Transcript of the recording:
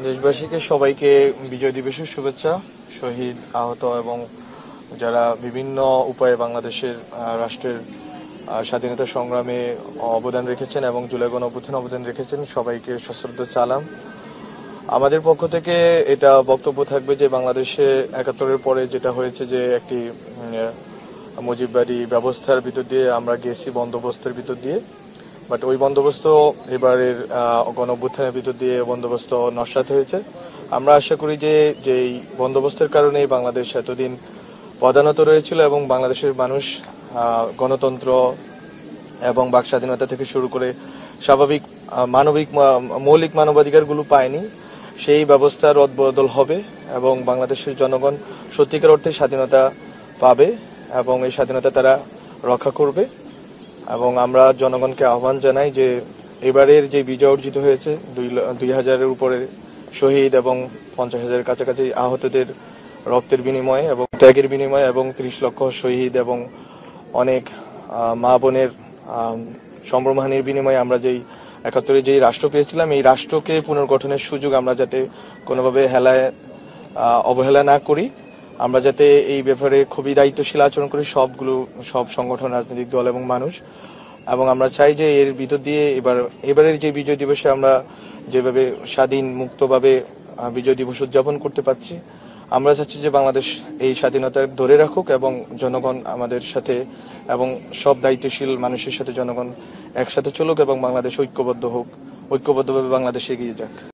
দেশবাসীকে সবাইকে বিজয় দিবসের শুভেচ্ছা। শহীদ, আহত এবং যারা বিভিন্ন উপায়ে বাংলাদেশের রাষ্ট্রের স্বাধীনতা সংগ্রামে অবদান রেখেছেন এবং জুলাই গণঅভ্যুত্থানে অবদান রেখেছেন সবাইকে সশ্রদ্ধ সালাম। আমাদের পক্ষ থেকে এটা বক্তব্য থাকবে যে বাংলাদেশে ৭১-এর পরে যেটা হয়েছে যে একটি মুজিববাদী ব্যবস্থার ভিতর দিয়ে আমরা গেছি, বন্দোবস্তের ভিতর দিয়ে, বাট ওই বন্দোবস্ত এবারের গণঅভ্যুত্থানের ভিতর দিয়ে বন্দোবস্ত নস্যাৎ হয়েছে। আমরা আশা করি যে যেই বন্দোবস্তের কারণে বাংলাদেশ এতদিন পদানত রয়েছিল এবং বাংলাদেশের মানুষ গণতন্ত্র এবং বাক স্বাধীনতা থেকে শুরু করে স্বাভাবিক মানবিক মৌলিক মানবাধিকারগুলো পায়নি, সেই ব্যবস্থা রদবদল হবে এবং বাংলাদেশের জনগণ সত্যিকার অর্থে স্বাধীনতা পাবে এবং এই স্বাধীনতা তারা রক্ষা করবে। এবং আমরা জনগণকে আহ্বান জানাই যে এবারের যে বিজয় অর্জিত হয়েছে ২,০০০-এর উপরে শহীদ এবং ৫০,০০০-এর কাছাকাছি আহতদের রক্তের বিনিময়ে এবং ত্যাগের বিনিময়ে এবং ৩০ লক্ষ শহীদ এবং অনেক মা বোনের সম্ভ্রমহানির বিনিময়ে আমরা যেই ৭১-এ যেই রাষ্ট্র পেয়েছিলাম, এই রাষ্ট্রকে পুনর্গঠনের সুযোগ আমরা যাতে কোনোভাবে অবহেলা না করি, আমরা যাতে এই ব্যাপারে খুবই দায়িত্বশীল আচরণ করি সব সংগঠন, রাজনৈতিক দল এবং মানুষ। এবং আমরা চাই যে এর ভিতর দিয়ে এবারের যে বিজয় দিবসে আমরা যেভাবে স্বাধীন মুক্তভাবে বিজয় দিবস উদযাপন করতে পারছি, আমরা চাচ্ছি যে বাংলাদেশ এই স্বাধীনতা ধরে রাখুক এবং জনগণ আমাদের সাথে এবং সব দায়িত্বশীল মানুষের সাথে জনগণ একসাথে চলুক এবং বাংলাদেশ ঐক্যবদ্ধ হোক, ঐক্যবদ্ধভাবে বাংলাদেশ এগিয়ে যাক।